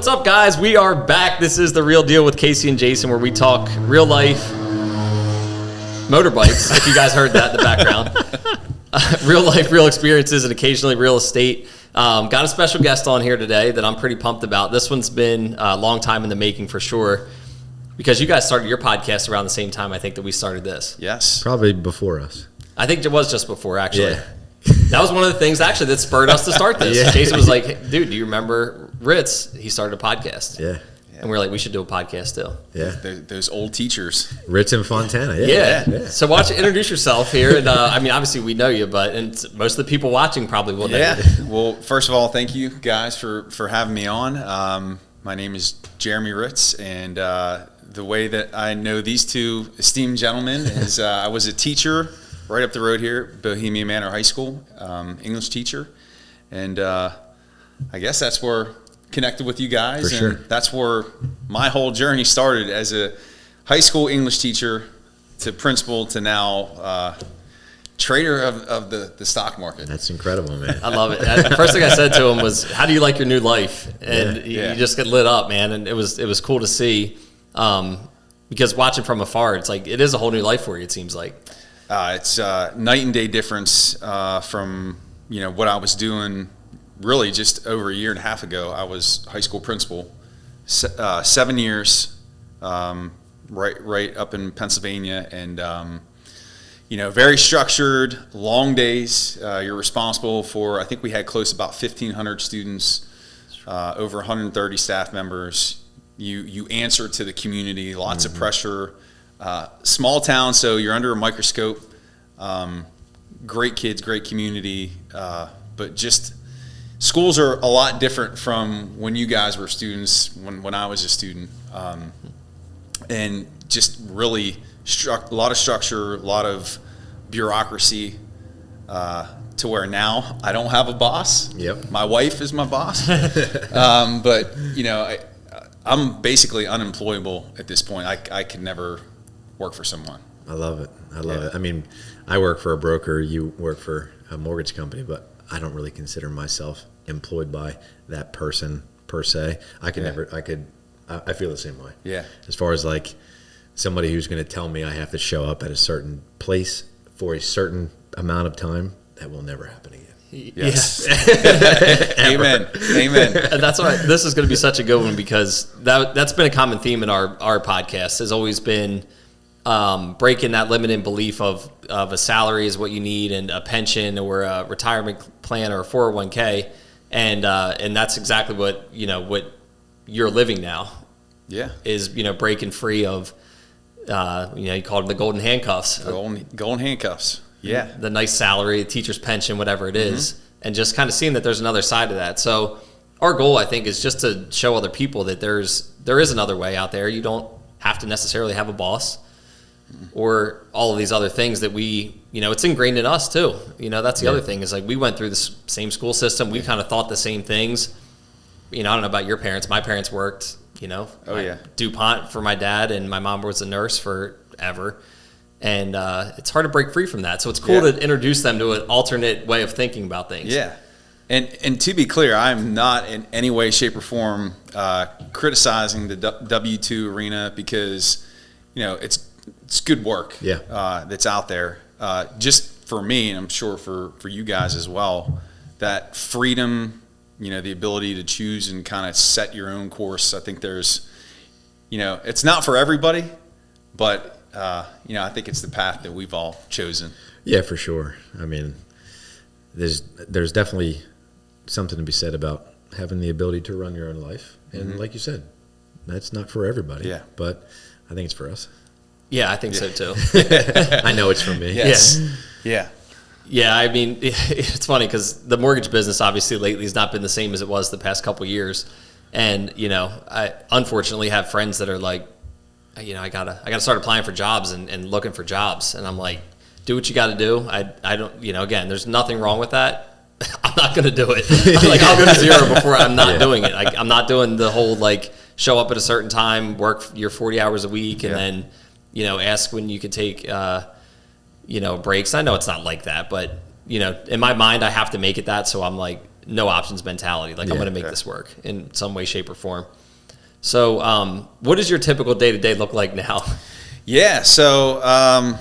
What's up, guys? We are back. This is The Real Deal with Casey and Jason, where we talk real life motorbikes, if you guys heard that in the background. Real life, real experiences, and occasionally real estate. Got a special guest on here today that I'm pretty pumped about. This one's been a long time in the making for sure, because you guys started your podcast around the same time I think that we started this. Yes. Probably before us. I think it was just before, actually. Yeah. That was one of the things, actually, that spurred us to start this. Yeah. Jason was like, hey, dude, do you remember Hritz? He started a podcast. Yeah. And we were like, we should do a podcast still. Yeah. Those old teachers. Hritz and Fontana. Yeah. So why don't you introduce yourself here? And I mean, obviously we know you, but most of the people watching probably will know you. Well, first of all, thank you guys for having me on. My name is Jeremy Hritz, and the way that I know these two esteemed gentlemen is I was a teacher right up the road here, Bohemian Manor High School, English teacher. And I guess that's where connected with you guys. For sure. And that's where my whole journey started, as a high school English teacher to principal to now trader of the stock market. That's incredible, man. I love it. The first thing I said to him was, how do you like your new life? And Yeah. you just get lit up, man. And it was cool to see, because watching from afar, it's like, it is a whole new life for you, it seems like. It's night and day difference from what I was doing. Really, just over a year and a half ago, I was high school principal, 7 years, right up in Pennsylvania, and very structured, long days. You're responsible for, I think we had close to about 1,500 students, over 130 staff members. You answer to the community, lots of pressure. Small town, so you're under a microscope. Great kids, great community, but just schools are a lot different from when you guys were students, when I was a student, and just really a lot of structure, a lot of bureaucracy, to where now I don't have a boss. Yep. My wife is my boss, but I'm basically unemployable at this point. I could never work for someone. I love it. I love it. I mean, I work for a broker. You work for a mortgage company, but I don't really consider myself employed by that person per se. I feel the same way. Yeah. As far as like somebody who's going to tell me I have to show up at a certain place for a certain amount of time, that will never happen again. Yes. Amen. And that's why this is going to be such a good one, because that's been a common theme in our podcast, has always been breaking that limiting belief of a salary is what you need, and a pension or a retirement plan or a 401k, and that's exactly what you're living now. Yeah. Is breaking free of you call them the golden handcuffs. Golden handcuffs. Yeah. The nice salary, teacher's pension, whatever it is, and just kind of seeing that there's another side of that. So our goal, I think, is just to show other people that there is another way out there. You don't have to necessarily have a boss or all of these other things that it's ingrained in us too. That's the other thing, is like, we went through the same school system. We kind of thought the same things. I don't know about your parents. My parents worked, DuPont for my dad, and my mom was a nurse forever. And it's hard to break free from that. So it's cool to introduce them to an alternate way of thinking about things. Yeah. And to be clear, I'm not in any way, shape, or form criticizing the W-2 arena, because, it's good work that's out there. Just for me, and I'm sure for you guys as well, that freedom, the ability to choose and kind of set your own course. I think there's, it's not for everybody, but I think it's the path that we've all chosen. Yeah, for sure. I mean, there's definitely something to be said about having the ability to run your own life. And like you said, that's not for everybody. Yeah. But I think it's for us. Yeah, I think so too. I know it's for me. Yes. Yeah. Yeah, I mean, it's funny because the mortgage business obviously lately has not been the same as it was the past couple of years. And, I unfortunately have friends that are like, I gotta start applying for jobs and looking for jobs. And I'm like, do what you got to do. I don't, again, there's nothing wrong with that. I'm not going to do it. I'm like, I'll go to zero before I'm not doing it. I'm not doing the whole, show up at a certain time, work your 40 hours a week, and then, ask when you could take, breaks. I know it's not like that, but, in my mind, I have to make it that. So I'm like, no options mentality. Like, I'm going to make this work in some way, shape, or form. So what does your typical day-to-day look like now? Yeah, so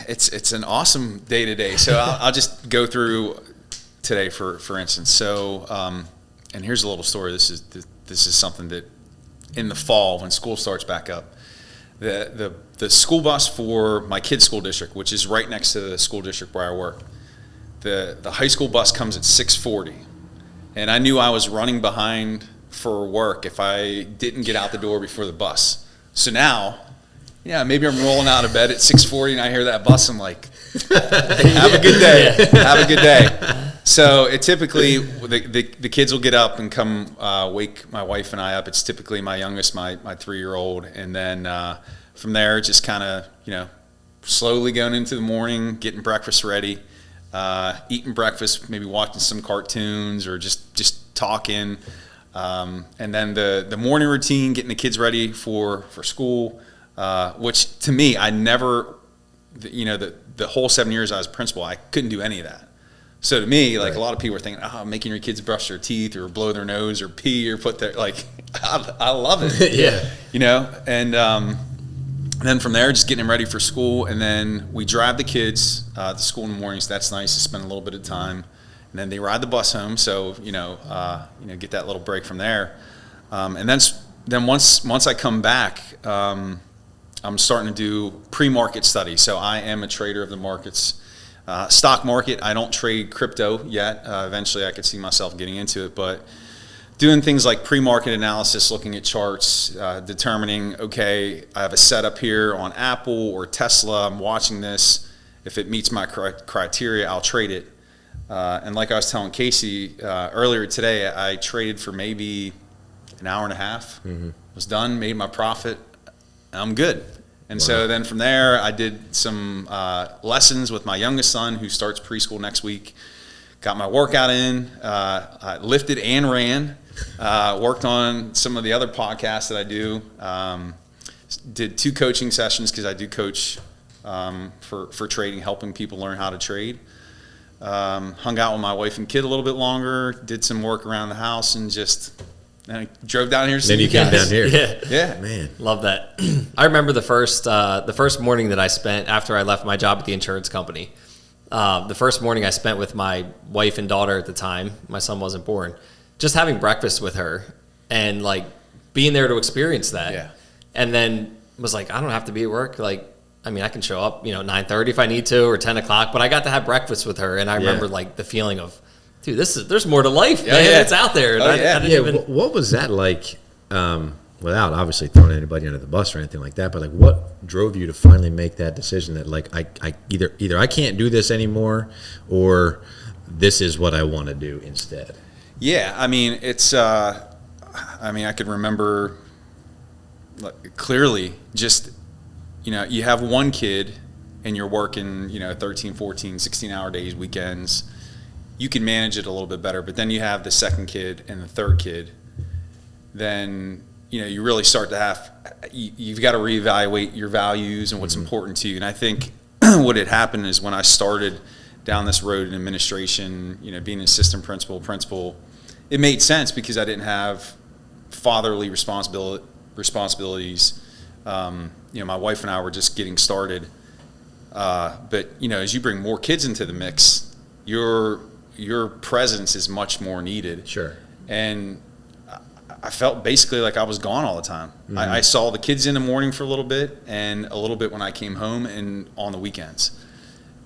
it's an awesome day-to-day. So I'll just go through today, for instance. So, and here's a little story. This is something that in the fall, when school starts back up, the school bus for my kids' school district, which is right next to the school district where I work, the high school bus comes at 6:40, and I knew I was running behind for work if I didn't get out the door before the bus. So now, maybe I'm rolling out of bed at 6:40 and I hear that bus. I'm like, have a good day. Have a good day. So it typically, the kids will get up and come wake my wife and I up. It's typically my youngest, my 3-year-old. And then from there, just kind of, slowly going into the morning, getting breakfast ready, eating breakfast, maybe watching some cartoons or just talking. And then the morning routine, getting the kids ready for school, which to me, I never, the whole 7 years I was principal, I couldn't do any of that. So to me, like a lot of people are thinking, making your kids brush their teeth or blow their nose or pee or put their, I love it. Yeah. And then from there, just getting them ready for school. And then we drive the kids to school in the mornings. That's nice to spend a little bit of time. And then they ride the bus home. So, get that little break from there. And then once I come back, I'm starting to do pre-market studies. So I am a trader of the markets. Stock market, I don't trade crypto yet. Eventually I could see myself getting into it, but doing things like pre-market analysis, looking at charts, determining, okay, I have a setup here on Apple or Tesla, I'm watching this. If it meets my criteria, I'll trade it. And like I was telling Casey earlier today, I traded for maybe an hour and a half, was done, made my profit, and I'm good. And so then from there, I did some lessons with my youngest son, who starts preschool next week. Got my workout in, I lifted and ran, worked on some of the other podcasts that I do. Did 2 coaching sessions because I do coach for trading, helping people learn how to trade. Hung out with my wife and kid a little bit longer, did some work around the house, and I drove down here to see you guys. Then you came down here. Yeah. Man. Love that. I remember the first morning that I spent after I left my job at the insurance company. The first morning I spent with my wife and daughter at the time. My son wasn't born. Just having breakfast with her and being there to experience that. Yeah. And then was like, I don't have to be at work. I can show up, 9:30 if I need to, or 10 o'clock. But I got to have breakfast with her, and I remember the feeling of, dude, there's more to life, man. Yeah. It's out there. And I didn't even. What was that like? Without obviously throwing anybody under the bus or anything like that, but what drove you to finally make that decision that I either I can't do this anymore, or this is what I want to do instead? Yeah, it's. I could remember clearly. Just you have one kid, and you're working 13, 14, 16-hour days, weekends. You can manage it a little bit better, but then you have the second kid and the third kid. Then you really start to you've got to reevaluate your values and what's important to you. And I think what had happened is when I started down this road in administration, being an assistant principal, it made sense because I didn't have fatherly responsibilities. My wife and I were just getting started. But as you bring more kids into the mix, your presence is much more needed. Sure. And I felt basically like I was gone all the time. I saw the kids in the morning for a little bit and a little bit when I came home and on the weekends.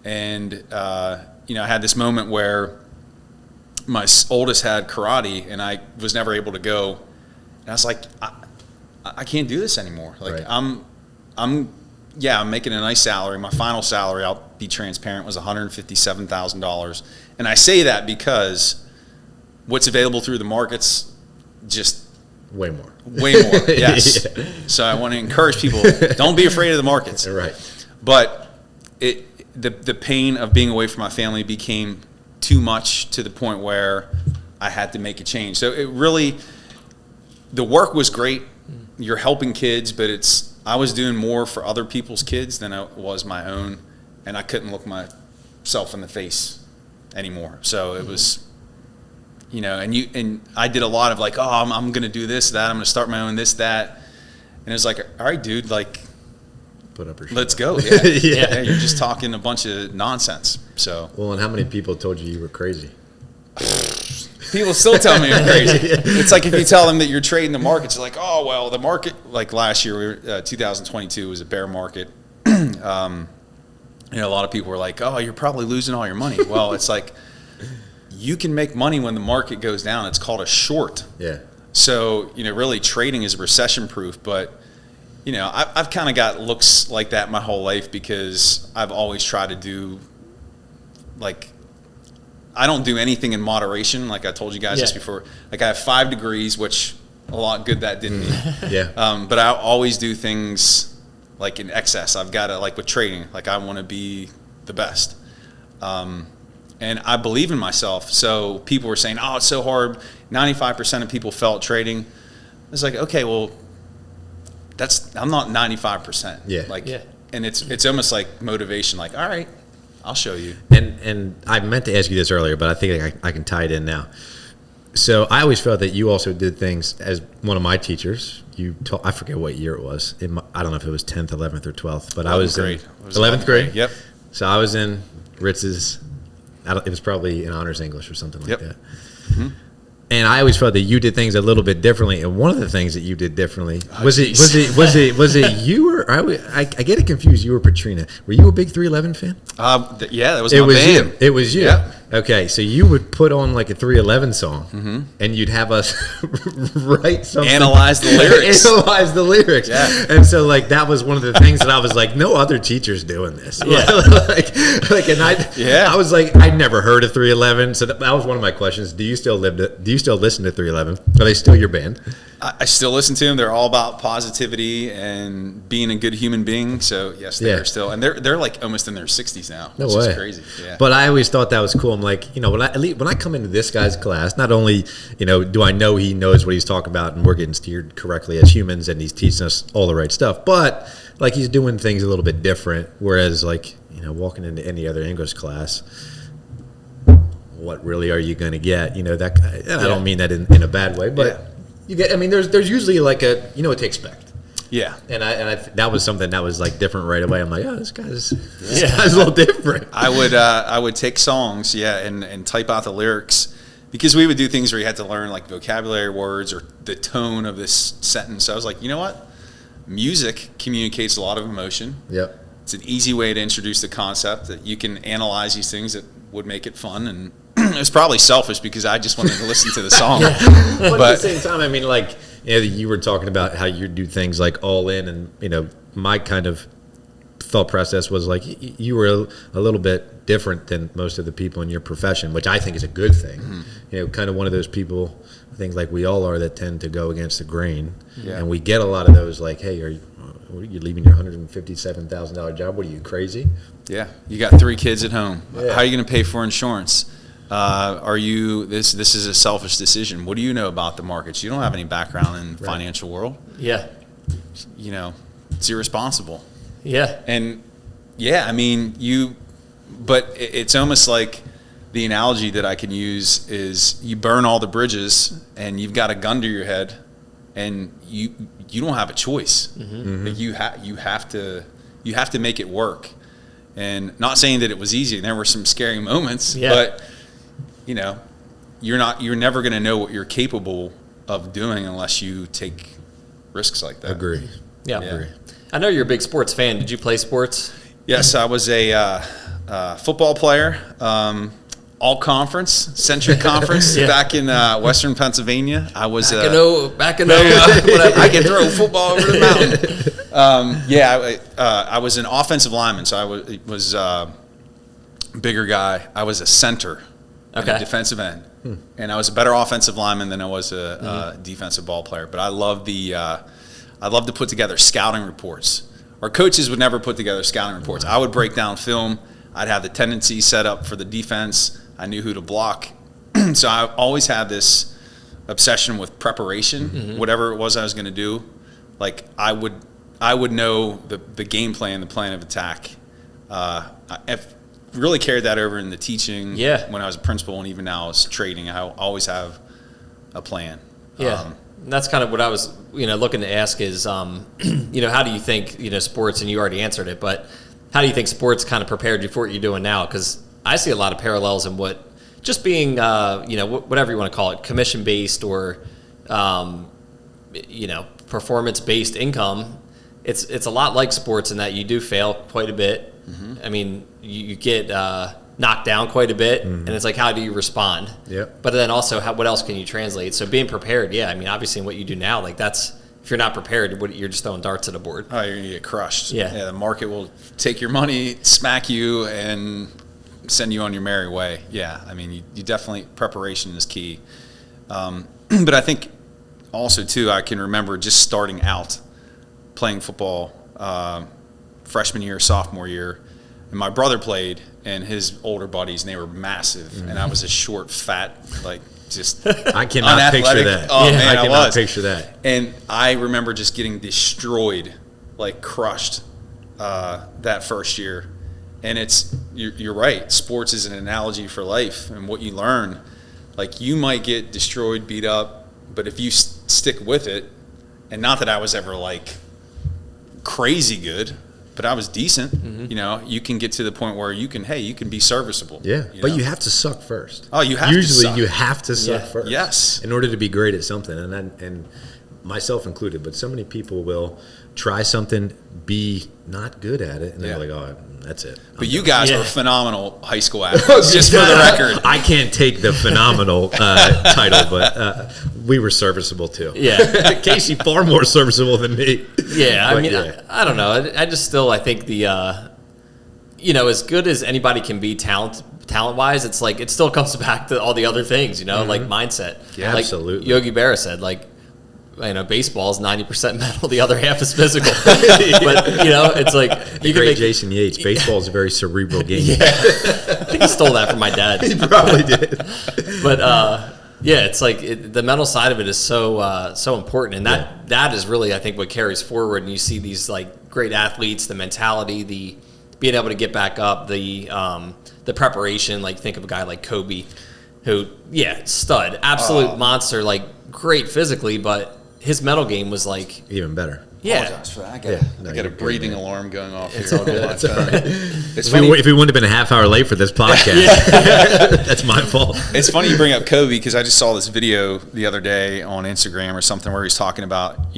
And, I had this moment where my oldest had karate and I was never able to go. And I was like, I can't do this anymore. Right. I'm making a nice salary. My final salary, I'll be transparent, was $157,000. And I say that because what's available through the markets, just way more. Yes. Yeah. So I want to encourage people, don't be afraid of the markets. Right. But the pain of being away from my family became too much to the point where I had to make a change. So it really, the work was great. You're helping kids, but I was doing more for other people's kids than I was my own, and I couldn't look myself in the face anymore. So it was, you know, and I did a lot of like, oh, I'm going to do this, that. I'm going to start my own this, that. And it was like, all right, dude, like, Put up your let's go. Yeah. Yeah, you're just talking a bunch of nonsense. So, Well, and how many people told you were crazy? people still tell me I'm crazy. It's like if you tell them that you're trading the markets, like, oh, well, the market, like last year, 2022 was a bear market. You know, a lot of people were like, oh, you're probably losing all your money. Well, it's like, you can make money when the market goes down. It's called a short. Yeah. So, you know, really trading is recession proof, but, you know, I've kind of got looks like that my whole life because I've always tried to do, like, I don't do anything in moderation. Like I told you guys this before. Like I have 5 degrees, which a lot good that did me. Yeah. But I always do things like in excess. I've got to, like with trading, like I want to be the best. And I believe in myself. So people were saying, oh, it's so hard. 95% of people felt trading. It's like, okay, well, I'm not 95%. Yeah. Like, and it's almost like motivation. Like, all right, I'll show you. And I meant to ask you this earlier, but I think I can tie it in now. So I always felt that you also did things as one of my teachers. You taught, I forget what year it was. I don't know if it was 10th, 11th, or 12th, but I was in 11th grade. Yep. So I was in Hritz's. It was probably in honors English or something like that. Mm-hmm. And I always felt that you did things a little bit differently. And one of the things that you did differently was it you or I get it confused. You or Patrina. Were you a big 311 fan? Yeah, that was my band. It was you. Yep. Okay, so you would put on like a 311 song, and you'd have us write something, analyze the lyrics. Yeah. And so like that was one of the things that I was like, no other teacher's doing this. Yeah. I was like, I'd never heard of 311. So that was one of my questions. Do you still listen to 311? Are they still your band? I still listen to them. They're all about positivity and being a good human being. So yes, they are still, and they're like almost in their 60s now. No which way. is crazy. Yeah. But I always thought that was cool. I'm like, you know, when I come into this guy's class, not only, you know, do I know he knows what he's talking about and we're getting steered correctly as humans and he's teaching us all the right stuff, but like he's doing things a little bit different. Whereas like, you know, walking into any other English class, what really are you going to get? You know, that, and I don't mean that in a bad way, but you get, I mean, there's usually like you know what to expect. Yeah. And that was something that was like different right away. I'm like, oh, this guy's a little different. I would take songs, and type out the lyrics, because we would do things where you had to learn like vocabulary words or the tone of this sentence. So I was like, you know what? Music communicates a lot of emotion. Yep. It's an easy way to introduce the concept that you can analyze these things that would make it fun. And it was probably selfish because I just wanted to listen to the song. But at the same time, I mean, like, you know, you were talking about how you do things like all in, and, you know, my kind of thought process was like you were a little bit different than most of the people in your profession, which I think is a good thing. Mm-hmm. You know, kind of one of those people, I think like we all are, that tend to go against the grain. Yeah. And we get a lot of those like, hey, are you leaving your $157,000 job? What are you, crazy? Yeah. You got 3 kids at home. Yeah. How are you going to pay for insurance? This is a selfish decision. What do you know about the markets? You don't have any background in the financial world. Yeah. You know, it's irresponsible. Yeah. And I mean, but it's almost like the analogy that I can use is you burn all the bridges and you've got a gun to your head and you don't have a choice. Mm-hmm. Like you have to make it work. And not saying that it was easy. There were some scary moments, but you know, you're never going to know what you're capable of doing unless you take risks like that. Agree. Yeah. Agree. I know you're a big sports fan. Did you play sports? Yes, I was a football player, all conference, Centric Conference, back in Western Pennsylvania. I was back in whatever. I can throw football over the mountain. I was an offensive lineman, so I was bigger guy. I was a center, and a defensive end, and I was a better offensive lineman than I was a defensive ball player. But I love to put together scouting reports. Our coaches would never put together scouting reports. I would break down film. I'd have the tendency set up for the defense. I knew who to block. So I always had this obsession with preparation, whatever it was I was going to do. Like I would know the game plan, the plan of attack. really carried that over in the teaching. Yeah. When I was a principal, and even now as trading, I always have a plan. Yeah. That's kind of what I was, looking to ask is, how do you think, sports, and you already answered it, but how do you think sports kind of prepared you for what you're doing now? Because I see a lot of parallels in what just being, whatever you want to call it, commission-based or, performance-based income. It's a lot like sports in that you do fail quite a bit. Mm-hmm. I mean, you get knocked down quite a bit, and it's like, how do you respond? Yep. But then also, what else can you translate? So being prepared, I mean, obviously in what you do now, like that's, if you're not prepared, you're just throwing darts at a board. Oh, you're going to get crushed. Yeah. The market will take your money, smack you, and send you on your merry way. Yeah, I mean, you definitely, preparation is key. But I think also, too, I can remember just starting out playing football freshman year, sophomore year, and my brother played, and his older buddies, and they were massive, and I was a short, fat, just I cannot picture that. Oh, man, I cannot picture that. And I remember just getting destroyed, crushed that first year. And you're right. Sports is an analogy for life and what you learn. You might get destroyed, beat up, but if you stick with it, and not that I was ever crazy good, but I was decent. Mm-hmm. You can get to the point where you can be serviceable. Yeah, but you have to suck first. Oh, you have Usually to suck. you have to suck first. Yes. In order to be great at something, and myself included, but so many people will try something, be not good at it, and they're like, oh, that's it. But you guys were phenomenal high school athletes, just for the record. I can't take the phenomenal title, but we were serviceable too. Yeah. Casey, far more serviceable than me. Yeah, I mean, I don't know. I just still, I think as good as anybody can be talent-wise, it's it still comes back to all the other things, like mindset. Yeah, absolutely. Yogi Berra said, baseball is 90% mental, the other half is physical. But it's you can make Jason Yates. Baseball is a very cerebral game. Yeah, I think he stole that from my dad. He probably did. But it's the mental side of it is so important, and that is really, I think, what carries forward. And you see these great athletes, the mentality, the being able to get back up, the preparation. Think of a guy like Kobe, who stud, absolute monster, great physically, but his mental game was even better. Yeah. Apologize for that. I got a breathing alarm going off It's here. all good. It's funny. If we wouldn't have been a half hour late for this podcast, that's my fault. It's funny you bring up Kobe, because I just saw this video the other day on Instagram or something where he's talking about,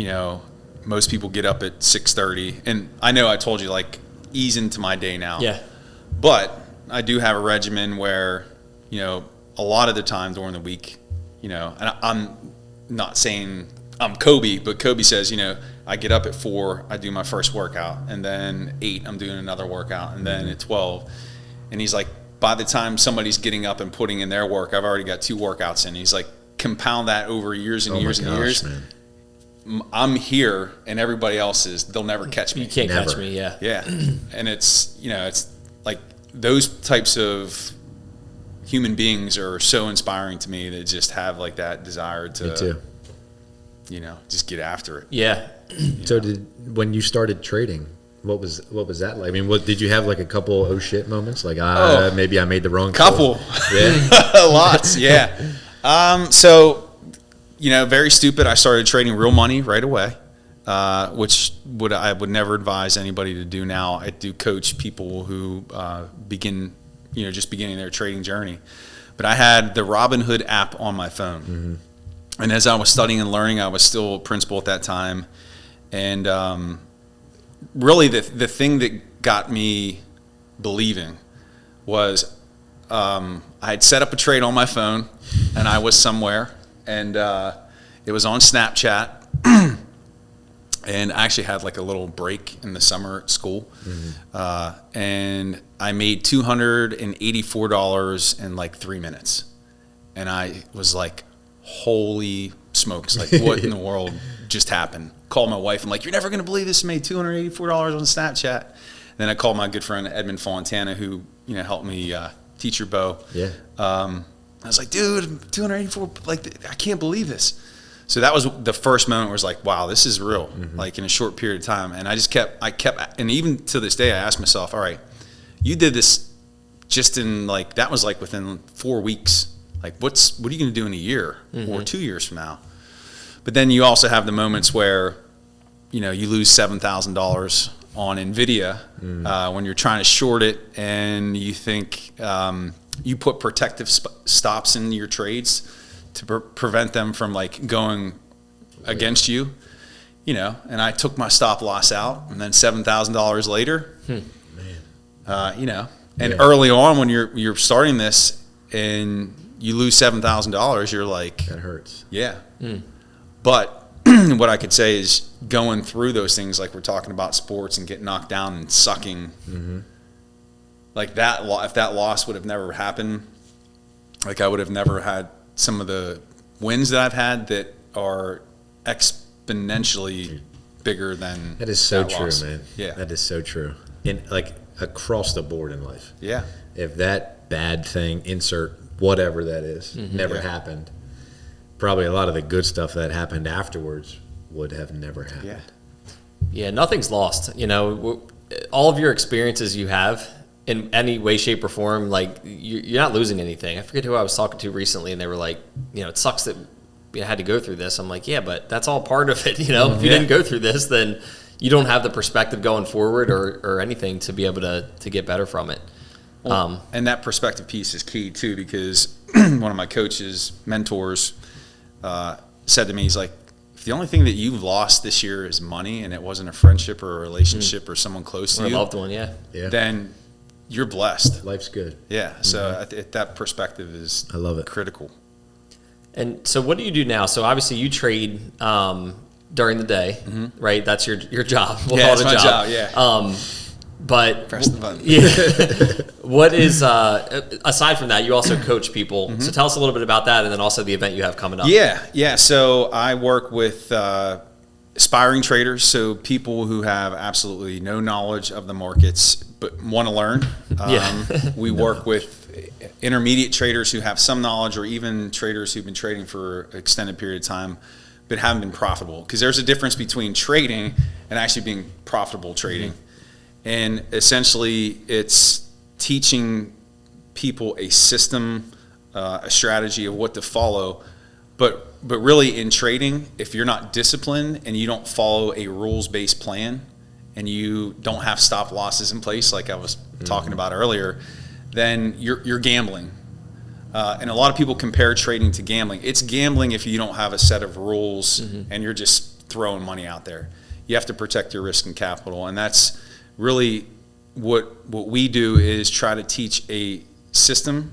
most people get up at 6:30, and I know I told you ease into my day now. Yeah. But I do have a regimen where, a lot of the time during the week, and I'm not saying I'm Kobe, but Kobe says, I get up at 4, I do my first workout, and then 8, I'm doing another workout, and then at 12. And he's like, by the time somebody's getting up and putting in their work, I've already got 2 workouts in. He's like, compound that over years and years and years. Man. I'm here, and everybody else is, they'll never catch me. You can't catch me, yeah. Yeah. And it's, it's those types of human beings are so inspiring to me, that just have that desire to, me too. Just get after it. Yeah. So when you started trading, what was that like? I mean, did you have a couple oh shit moments? Maybe I made the wrong couple. Yeah. Lots. Yeah. So, very stupid. I started trading real money right away, which I would never advise anybody to do now. I do coach people who just beginning their trading journey. But I had the Robinhood app on my phone. Mm-hmm. And as I was studying and learning, I was still a principal at that time. And really the thing that got me believing was I had set up a trade on my phone, and I was somewhere, and it was on Snapchat. And I actually had a little break in the summer at school. Mm-hmm. And I made $284 in 3 minutes. And I was like, holy smokes, what in the world just happened? Called my wife. I'm like, you're never going to believe this. I made $284 on Snapchat. Then I called my good friend Edmund Fontana, who helped me teach your bow. Yeah. I was like, dude, 284. I can't believe this. So that was the first moment where it was like, wow, this is real. Mm-hmm. In a short period of time. And I kept, and even to this day, I asked myself, all right, you did this just in like, that was like within 4 weeks. Like, what are you going to do in a year or 2 years from now? But then you also have the moments where, you know, you lose $7,000 on NVIDIA when you're trying to short it, and you think you put protective stops in your trades to prevent them from like going against you, you know. And I took my stop loss out, and then $7,000 later, you know. And early on, when you're starting this and you lose $7,000, you're like, that hurts. Yeah. But what I could say is, going through those things, like we're talking about sports and getting knocked down and sucking, like that, if that loss would have never happened, like I would have never had some of the wins that I've had that are exponentially bigger than that is so that true, loss. man. Yeah. That is so true. In like across the board in life. Yeah. If that bad thing, insert whatever that is, never happened, probably a lot of the good stuff that happened afterwards would have never happened. Yeah, nothing's lost. You know, all of your experiences you have in any way, shape, or form, like you're not losing anything. I forget who I was talking to recently, and they were like, you know, it sucks that we had to go through this. I'm like, yeah, but that's all part of it. You know, if you didn't go through this, then you don't have the perspective going forward or anything to be able to get better from it. And that perspective piece is key too, because one of my coaches, mentors, said to me, he's like, if the only thing that you've lost this year is money, and it wasn't a friendship or a relationship or someone close to Or you, a loved one, then you're blessed. Life's good. Yeah. So that perspective is, I love it, critical. And so what do you do now? So obviously you trade during the day, right? That's your job. We'll call it a my job. Yeah. But press the button. Yeah. What is aside from that, you also coach people. So tell us a little bit about that, and then also the event you have coming up. Yeah. So I work with aspiring traders, so people who have absolutely no knowledge of the markets but want to learn. We work with intermediate traders who have some knowledge, or even traders who've been trading for an extended period of time but haven't been profitable, because there's a difference between trading and actually being profitable trading. And essentially, it's teaching people a system, a strategy of what to follow. But really, in trading, if you're not disciplined and you don't follow a rules-based plan, and you don't have stop losses in place, like I was talking about earlier, then you're gambling. And a lot of people compare trading to gambling. It's gambling if you don't have a set of rules and you're just throwing money out there. You have to protect your risk and capital, and that's really what we do, is try to teach a system,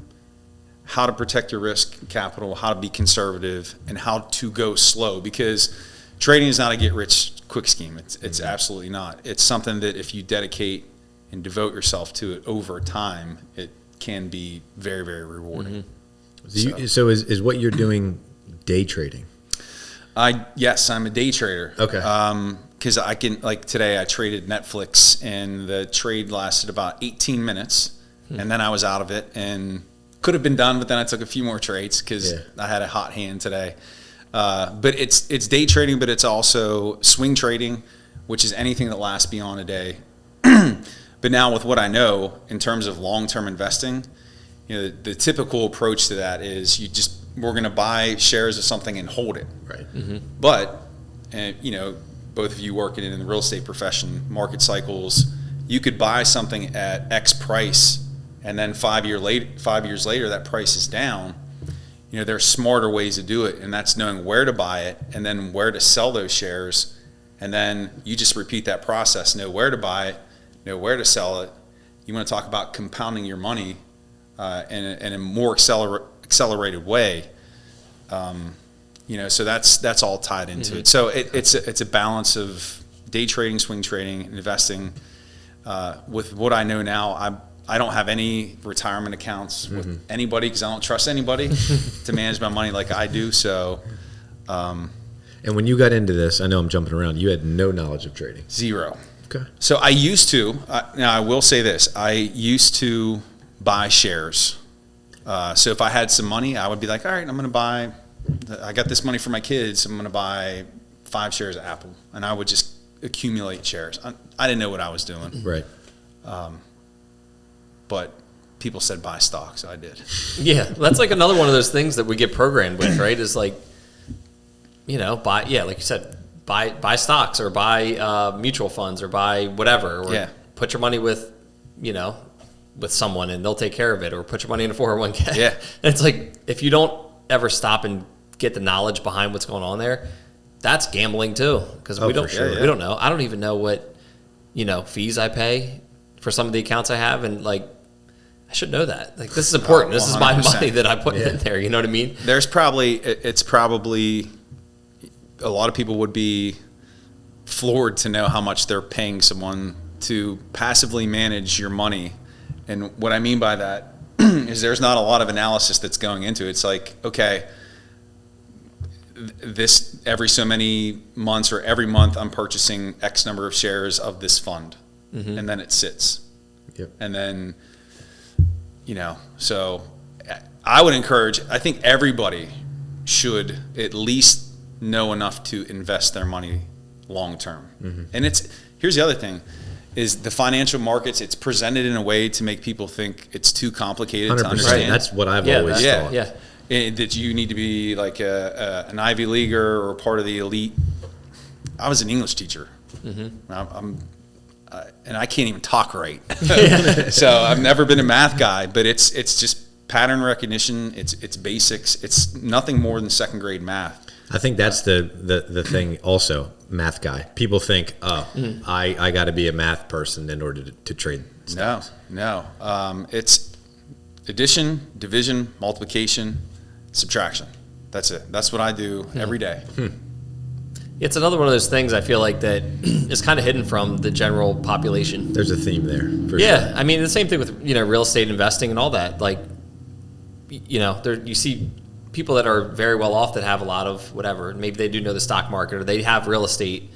how to protect your risk and capital, how to be conservative, and how to go slow, because trading is not a get rich quick scheme. It's absolutely not. It's something that if you dedicate and devote yourself to it over time, it can be very, very rewarding. So is what you're doing day trading? Yes, I'm a day trader. Okay. Because I can, like today, I traded Netflix, and the trade lasted about 18 minutes, and then I was out of it, and could have been done, but then I took a few more trades because I had a hot hand today. But it's day trading, but it's also swing trading, which is anything that lasts beyond a day. But now with what I know in terms of long-term investing, you know, the typical approach to that is we're going to buy shares of something and hold it. Right. But, you know, both of you working in the real estate profession, market cycles, you could buy something at X price, and then 5 years later, that price is down. You know, there are smarter ways to do it, and that's knowing where to buy it and then where to sell those shares. And then you just repeat that process, know where to buy it, know where to sell it. You want to talk about compounding your money in a more accelerated way. You know, so that's all tied into it. So it's a balance of day trading, swing trading, investing. With what I know now, I don't have any retirement accounts with anybody, because I don't trust anybody to manage my money like I do. So, and when you got into this, I know I'm jumping around, you had no knowledge of trading. Zero. Okay. So I used to. Now I will say this: I used to buy shares. So if I had some money, I would be like, all right, I'm going to buy. I got this money for my kids. I'm going to buy 5 shares of Apple, and I would just accumulate shares. I didn't know what I was doing. Right. But people said buy stock, so I did. Yeah, that's like another one of those things that we get programmed with, right? Is like, buy, like you said, buy stocks or buy mutual funds or buy whatever, or put your money with, with someone and they'll take care of it, or put your money in a 401k. Yeah. And it's like, if you don't ever stop and get the knowledge behind what's going on there, that's gambling too. Because we don't know. I don't even know what, fees I pay for some of the accounts I have. And like, I should know that. Like, this is important. This is my money that I put in there. You know what I mean? It's probably a lot of people would be floored to know how much they're paying someone to passively manage your money. And what I mean by that is there's not a lot of analysis that's going into it. It's like, okay, this every so many months or every month I'm purchasing X number of shares of this fund, and then it sits. Yep. And then, so I would encourage, I think everybody should at least know enough to invest their money long term. And here's the other thing, is the financial markets, it's presented in a way to make people think it's too complicated 100%. To understand. That's what I've always thought. Yeah. That you need to be like an Ivy Leaguer or part of the elite. I was an English teacher. And I can't even talk right. So I've never been a math guy, but it's just pattern recognition. It's basics. It's nothing more than second grade math. I think that's the thing also, math guy. People think, I got to be a math person in order to trade stocks. No. It's addition, division, multiplication, subtraction. That's it. That's what I do every day. It's another one of those things I feel like that is kind of hidden from the general population. There's a theme there. For sure. I mean, the same thing with, real estate investing and all that. Like, you see people that are very well off that have a lot of whatever. Maybe they do know the stock market or they have real estate.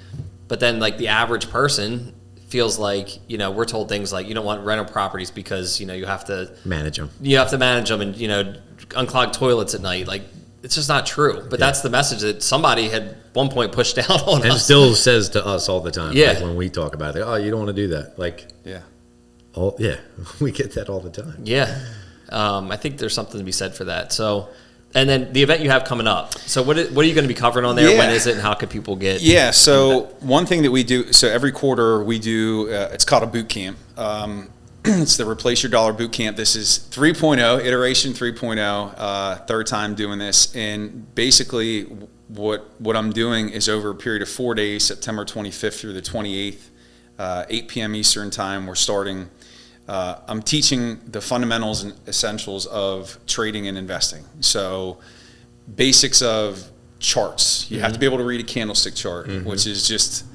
But then, like, the average person feels like, we're told things like you don't want rental properties because, you have to manage them. You have to manage them and, unclog toilets at night. Like, it's just not true. But that's the message that somebody had one point pushed down on us. And still says to us all the time. Yeah. Like when we talk about it, you don't want to do that. Like, we get that all the time. Yeah. I think there's something to be said for that. So, and then the event you have coming up. So what are you going to be covering on there? When is it and how could people get? Yeah. So one thing that we do, so every quarter we do, it's called a boot camp. It's the Replace Your Dollar Boot Camp. This is 3.0, iteration 3.0, third time doing this. And basically what I'm doing is over a period of 4 days, September 25th through the 28th, 8 p.m. Eastern time, we're starting. I'm teaching the fundamentals and essentials of trading and investing. So basics of charts. You have to be able to read a candlestick chart, which is just,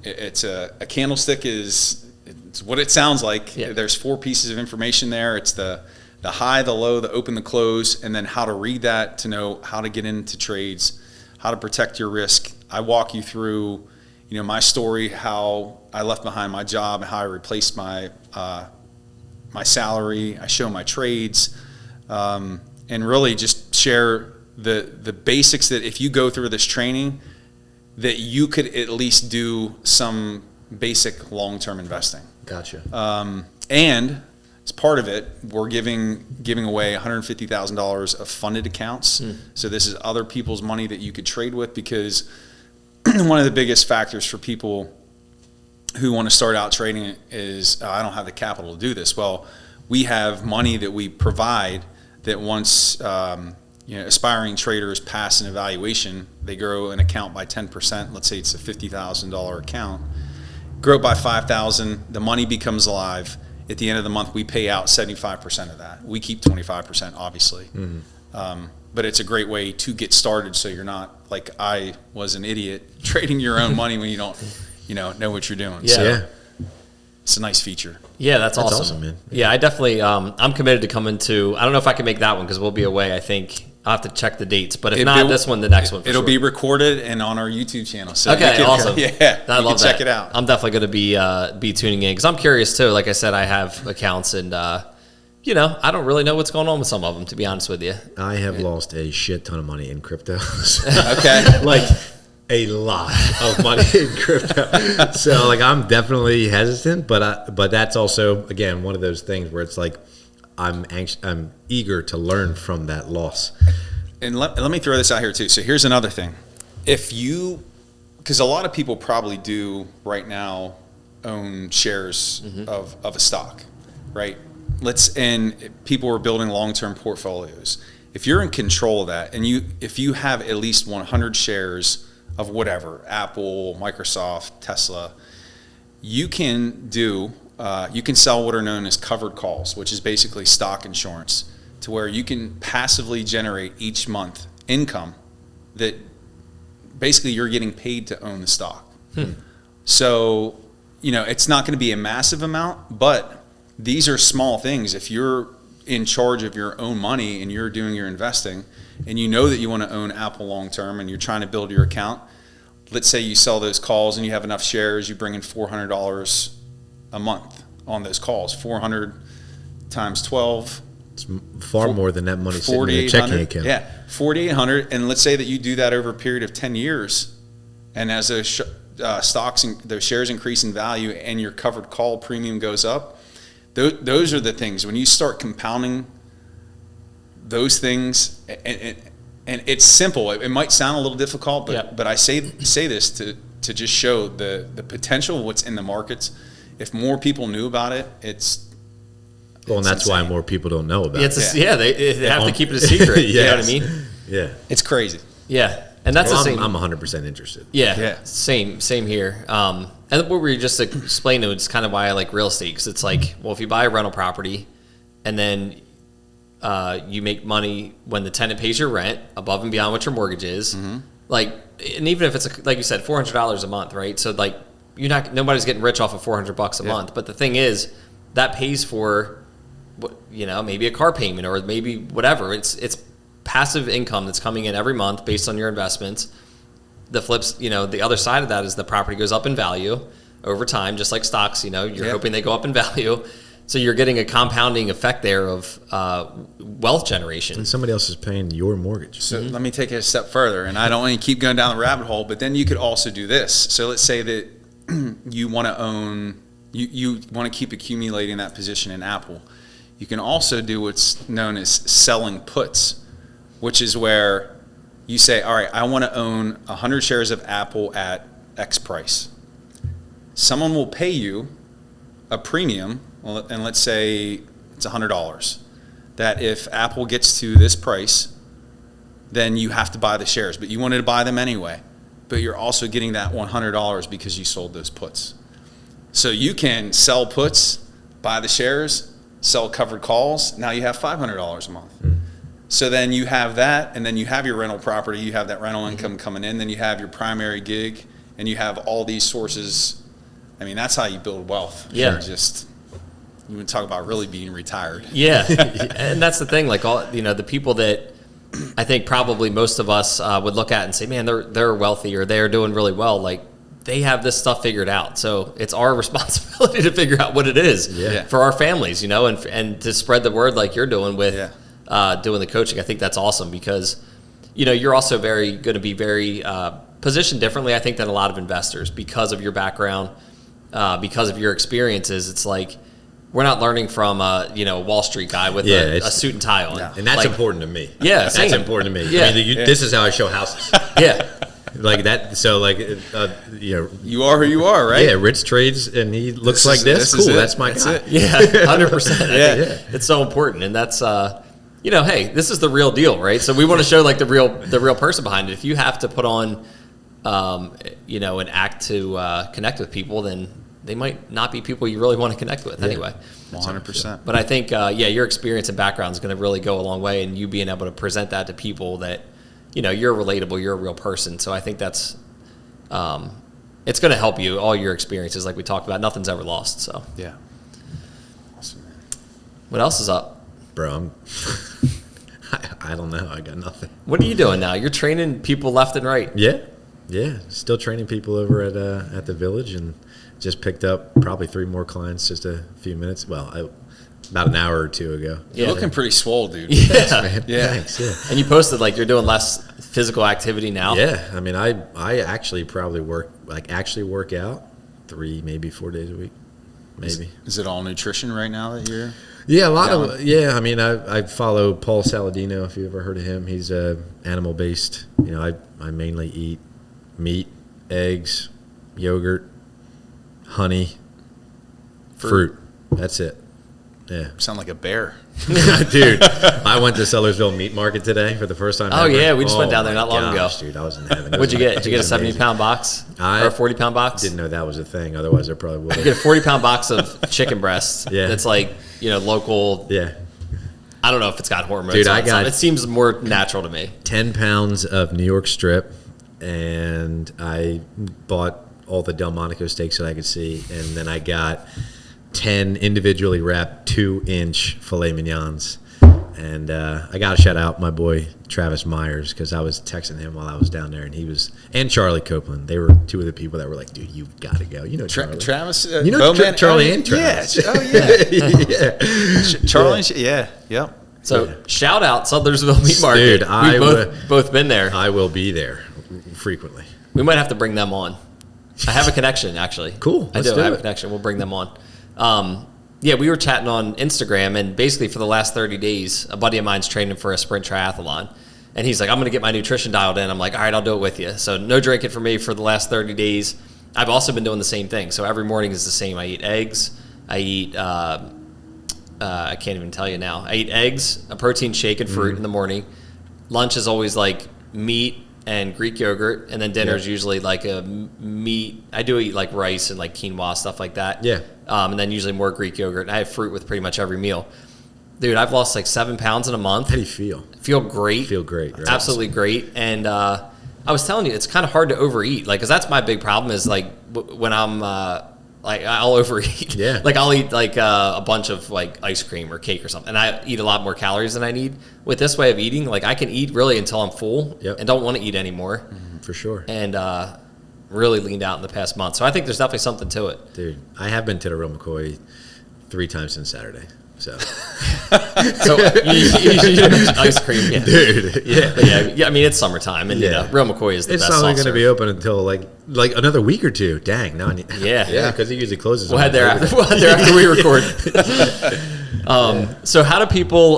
it's a candlestick it's what it sounds like. Yeah. There's 4 pieces of information there. It's the high, the low, the open, the close, and then how to read that to know how to get into trades, how to protect your risk. I walk you through, my story, how I left behind my job, and how I replaced my salary. I show my trades, and really just share the basics that if you go through this training, that you could at least do some basic long-term investing. Gotcha. And as part of it, we're giving away $150,000 of funded accounts. So this is other people's money that you could trade with, because one of the biggest factors for people who want to start out trading is, I don't have the capital to do this. Well, we have money that we provide that once aspiring traders pass an evaluation, they grow an account by 10%. Let's say it's a $50,000 account. Grow it by $5,000, the money becomes live. At the end of the month, we pay out 75% of that. We keep 25%, obviously. But it's a great way to get started, so you're not like I was an idiot trading your own money when you don't, know what you're doing. Yeah. So it's a nice feature. Yeah, that's awesome, man. Yeah, I definitely, I'm committed to coming to. I don't know if I can make that one because we'll be away. I think I'll have to check the dates, but if not this one, the next one. It'll be recorded and on our YouTube channel. So okay, awesome. Yeah, I love that. Check it out. I'm definitely going to be tuning in because I'm curious too. Like I said, I have accounts and I don't really know what's going on with some of them, to be honest with you. I have lost a shit ton of money in crypto. Okay, a lot of money in crypto. So like I'm definitely hesitant, but that's also again one of those things where it's like I'm eager to learn from that loss. And let me throw this out here too. So here's another thing. Because a lot of people probably do right now own shares of a stock, right? And people are building long-term portfolios. If you're in control of that, and if you have at least 100 shares of whatever, Apple, Microsoft, Tesla, you can sell what are known as covered calls, which is basically stock insurance, to where you can passively generate each month income that basically you're getting paid to own the stock. So, it's not going to be a massive amount, but these are small things. If you're in charge of your own money and you're doing your investing and you know that you want to own Apple long term and you're trying to build your account, let's say you sell those calls and you have enough shares, you bring in $400 a month on those calls. 400 times 12. It's far more than that money sitting in a checking account. Yeah, 4,800, and let's say that you do that over a period of 10 years, and as those stocks and those shares increase in value and your covered call premium goes up, those are the things. When you start compounding those things, and it's simple. It might sound a little difficult, but I say this to just show the potential of what's in the markets. If more people knew about it, and that's insane. Why more people don't know about it. They have to keep it a secret. You know what I mean? Yeah. It's crazy. Yeah. And that's the same. I'm 100% interested. Yeah. Same here. And what we just explained, it's kind of why I like real estate, because it's like, well, if you buy a rental property and then you make money when the tenant pays your rent above and beyond what your mortgage is, like, and even if it's like you said, $400 a month, right? So like nobody's getting rich off of $400 a month. But the thing is, that pays for, maybe a car payment or maybe whatever. It's passive income that's coming in every month based on your investments. The flips, the other side of that is the property goes up in value over time, just like stocks. You're hoping they go up in value. So you're getting a compounding effect there of wealth generation. And somebody else is paying your mortgage. So let me take it a step further, and I don't want to keep going down the rabbit hole, but then you could also do this. So let's say that you want to own, you want to keep accumulating that position in Apple. You can also do what's known as selling puts, which is where you say, all right, I want to own 100 shares of Apple at X price. Someone will pay you a premium, and let's say it's $100, that if Apple gets to this price, then you have to buy the shares, but you wanted to buy them anyway. But you're also getting that $100 because you sold those puts. So you can sell puts, buy the shares, sell covered calls. Now you have $500 a month. So then you have that, and then you have your rental property, you have that rental income coming in, then you have your primary gig, and you have all these sources. I mean, that's how you build wealth. Yeah. You would talk about really being retired. Yeah. And that's the thing, like the people that I think probably most of us would look at and say, man, they're wealthy or they're doing really well. Like, they have this stuff figured out. So it's our responsibility to figure out what it is for our families, and to spread the word like you're doing with doing the coaching. I think that's awesome because, you're also going to be very positioned differently, I think, than a lot of investors because of your background, because of your experiences. It's like, we're not learning from a Wall Street guy with a suit and tie on. Yeah. And that's important to me. Yeah. That's important to me. Yeah. I mean, this is how I show houses. Yeah. Like that, so like you are who you are, right? Yeah, Hritz trades, and he looks like this. Cool, that's my guy. Yeah, 100%. Yeah, it's so important, and that's hey, this is the real deal, right? So we want to show like the real person behind it. If you have to put on, an act to connect with people, then they might not be people you really want to connect with anyway. 100%. But I think your experience and background is going to really go a long way, and you being able to present that to people that. You're relatable, you're a real person. So I think that's, it's going to help you, all your experiences, like we talked about. Nothing's ever lost, so. Yeah. Awesome, man. What else is up? Bro, I don't know. I got nothing. What are you doing now? You're training people left and right. Yeah. Still training people over at the village, and just picked up probably 3 more clients just a few minutes. Well, about an hour or two ago. You're looking pretty swole, dude. Yeah. Man, Yeah. Thanks. Yeah. And you posted like you're doing less physical activity now. Yeah. I mean, I actually probably work out 3, maybe 4 days a week. Maybe. Is it all nutrition right now that you're? Yeah, a lot of I mean, I follow Paul Saladino. If you ever heard of him, he's animal based. You know, I mainly eat meat, eggs, yogurt, honey, fruit. That's it. Yeah. Sound like a bear. Dude, I went to Sellersville Meat Market today for the first time Oh ever. yeah, we just went down there not long ago. Dude, I was in heaven. What'd you get? Did you get a 70-pound box or a 40-pound box? Didn't know that was a thing. Otherwise, I probably would You have. get a 40-pound box of chicken breasts. Yeah. That's like, local. Yeah. I don't know if it's got hormones. Dude, on I it. got- It seems more natural to me. 10 pounds of New York strip, and I bought all the Delmonico steaks that I could see, and then I got 10 individually wrapped 2-inch filet mignons. And I got to shout out my boy Travis Myers, because I was texting him while I was down there, and Charlie Copeland. They were two of the people that were like, dude, you've got to go. You know Charlie. Travis? You know Charlie and Travis. Yeah. Oh, yeah. Yeah. Charlie, yeah. Yep. So shout out Sudlersville Meat Market. Dude, We've both been there. I will be there frequently. We might have to bring them on. I have a connection, actually. Cool. I Let's do. do I have it. a connection. We'll bring them on. Yeah, we were chatting on Instagram, and basically for the last 30 days, a buddy of mine's training for a sprint triathlon. And he's like, I'm going to get my nutrition dialed in. I'm like, all right, I'll do it with you. So no drinking for me for the last 30 days. I've also been doing the same thing. So every morning is the same. I eat eggs. I eat, I can't even tell you now. I eat eggs, a protein shake and fruit in the morning. Lunch is always like meat and Greek yogurt. And then dinner is usually like a meat. I do eat like rice and like quinoa, stuff like that. Yeah. And then usually more Greek yogurt. And I have fruit with pretty much every meal. Dude, I've lost like 7 pounds in a month. How do you feel? Feel great. Feel great, right? Absolutely great. And I was telling you, it's kind of hard to overeat. Like, because that's my big problem is like when I'm like, I'll overeat. Yeah. Like, I'll eat like a bunch of like ice cream or cake or something. And I eat a lot more calories than I need. With this way of eating, like I can eat really until I'm full and don't want to eat anymore. For sure. And really leaned out in the past month. So I think there's definitely something to it. Dude, I have been to the Real McCoy 3 times since Saturday. So, So you mentioned ice cream, yeah. dude, yeah. But yeah, I mean it's summertime, and Real McCoy is the It's best. only It's going to be open until like another week or two. Dang, now I need. Yeah. because it usually closes. We'll on head there Thanksgiving. after we record. So how do people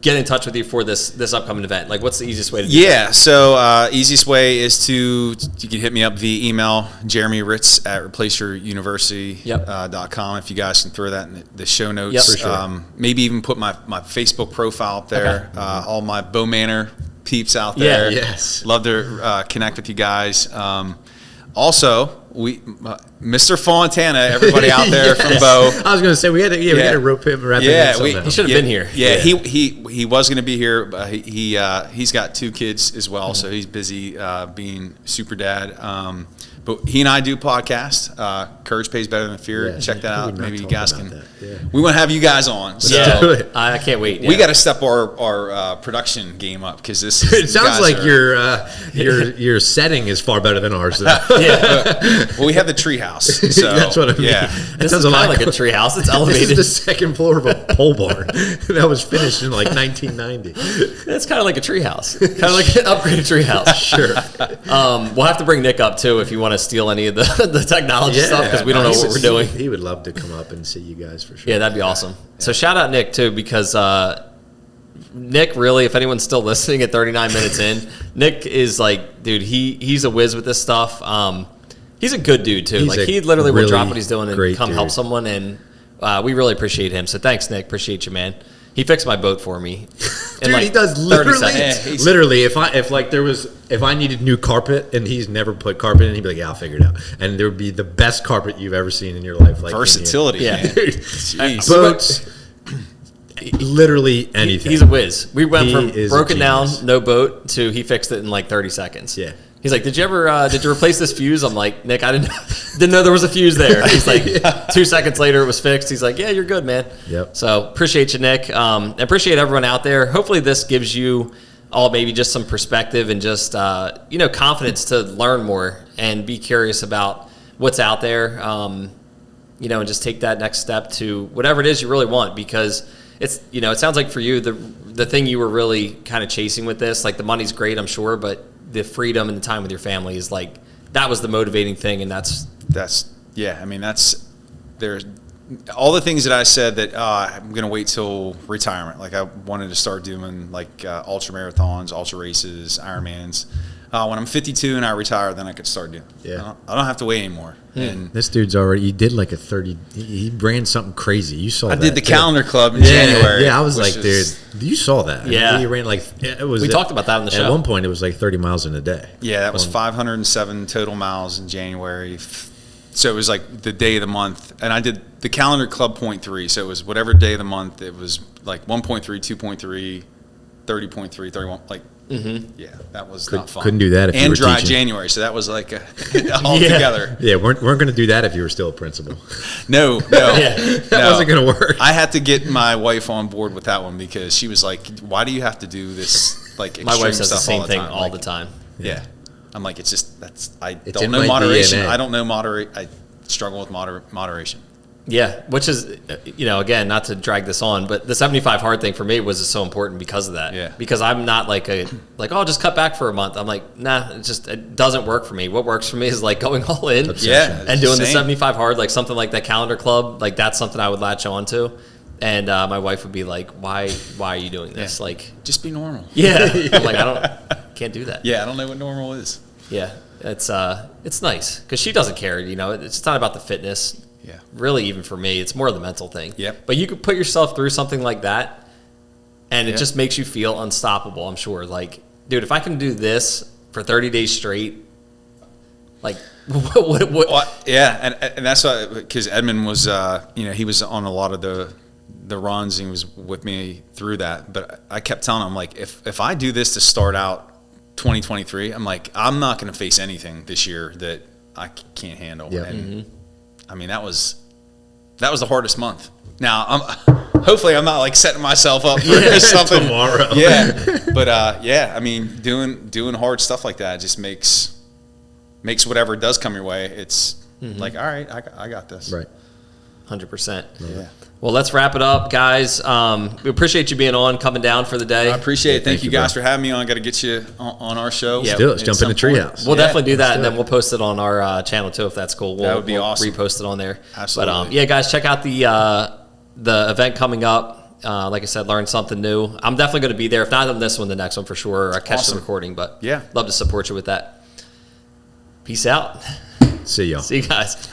get in touch with you for this upcoming event? Like, what's the easiest way to do that? So easiest way is you can hit me up via email, Jeremy Hritz at replaceyouruniversity.com. If you guys can throw that in the show notes. Yep. For sure. Maybe even put my Facebook profile up there. Okay. All my Bow Manor peeps out there. Yeah, yes. Love to connect with you guys. Also, Mr. Fontana, everybody out there from Bow. I was going to say we had to rope him, wrap him in somehow. He should have been here. Yeah, he was going to be here, but he's got 2 kids as well, so he's busy being super dad. But he and I do podcast. Courage Pays Better Than Fear. Yeah, Check that who out. would not Maybe you talk guys about can. that? Yeah. We want to have you guys on. So do it. I can't wait. we got to step our production game up because this. It sounds like are, your setting is far better than ours. Though. Well, we have the treehouse. So That's what I mean. Yeah. That This sounds is a lot kind of like a treehouse. It's This elevated. is the second floor of a pole barn that was finished in like 1990. It's kind of like a treehouse. Kind of like an upgraded treehouse. Sure. We'll have to bring Nick up too if you want to steal any of the technology stuff because we don't know what we're doing. He would love to come up and see you guys for sure. Yeah, that'd be awesome. So shout out Nick too because Nick really, if anyone's still listening at 39 minutes in, Nick is like, dude, he's a whiz with this stuff. He's a good dude too. He's Like a he literally will really drop what he's doing and great come help dude. someone, and we really appreciate him. So thanks, Nick. Appreciate you, man. He fixed my boat for me. In Dude, like he does 30 literally. seconds. Literally, if I needed new carpet and he's never put carpet in, he'd be like, "Yeah, I'll figure it out." And there would be the best carpet you've ever seen in your life. Like Versatility. Yeah. Man. Jeez. boats, literally anything. He's a whiz. We went He from is a broken down, genius. no boat, to he fixed it in like 30 seconds. Yeah. He's like, did you replace this fuse? I'm like, Nick, I didn't know there was a fuse there. He's like, 2 seconds later it was fixed. He's like, yeah, you're good, man. Yep. So appreciate you, Nick. And appreciate everyone out there. Hopefully this gives you all maybe just some perspective and just, confidence to learn more and be curious about what's out there. and just take that next step to whatever it is you really want, because it's, it sounds like for you, the thing you were really kind of chasing with this, like the money's great, I'm sure, but the freedom and the time with your family is like, that was the motivating thing. And that's there's all the things that I said that I'm going to wait till retirement. Like I wanted to start doing like ultra marathons, ultra races, Ironmans. When I'm 52 and I retire, then I could start doing. Yeah. I don't have to wait anymore. And this dude's already. He did like a 30. He ran something crazy. You saw. I that did the too. calendar club in January. Yeah, I was like, dude, you saw that. Yeah, he ran like it was. We talked about that on the show. At one point, it was like 30 miles in a day. Yeah, that was 507 total miles in January. So it was like the day of the month, and I did the calendar club 0.3. So it was whatever day of the month. It was like 1.3, 2.3, 30.3, 31. Like, yeah, that was not fun. Couldn't do that if you were dry teaching. January. So that was like all together. Yeah, weren't going to do that if you were still a principal. No, That wasn't going to work. I had to get my wife on board with that one because she was like, "Why do you have to do this like extreme My wife says stuff the same all the thing time?" all the time. Yeah. I'm like, it's just I It's don't in know my moderation. DNA. I don't know I struggle with moderation. Yeah, which is, again, not to drag this on, but the 75 hard thing for me was so important because of that. Yeah. Because I'm not I'll just cut back for a month. I'm like, nah, it doesn't work for me. What works for me is like going all in and doing the 75 hard, like something like that calendar club. Like that's something I would latch on to. And my wife would be like, why are you doing this? Yeah. Like, just be normal. Yeah. I'm like, can't do that. Yeah, I don't know what normal is. Yeah. It's nice because she doesn't care. It's not about the fitness. Yeah. Really, even for me, it's more the mental thing. Yep. But you could put yourself through something like that, and it just makes you feel unstoppable, I'm sure. Like, dude, if I can do this for 30 days straight, like, what? Well, yeah, and that's why, because Edmund was, he was on a lot of the runs, and he was with me through that. But I kept telling him, like, if I do this to start out 2023, I'm like, I'm not going to face anything this year that I can't handle. Yeah. And I mean, that was the hardest month. Now, hopefully I'm not like setting myself up for something tomorrow. Yeah, but I mean, doing hard stuff like that just makes whatever does come your way. It's like, all right, I got this. Right. 100%. Yeah. Well, let's wrap it up, guys. We appreciate you being on, coming down for the day. I appreciate it. Thank you guys bro. for having me on. Got to get you on our show. Yeah. Let's jump in the treehouse. We'll definitely do that, and then we'll post it on our channel too, if that's cool. That would be we'll awesome. Repost it on there. Absolutely. But guys, check out the event coming up. Like I said, learn something new. I'm definitely going to be there. If not on this one, the next one for sure. Or I catch the recording, but yeah, love to support you with that. Peace out. See y'all. See you guys.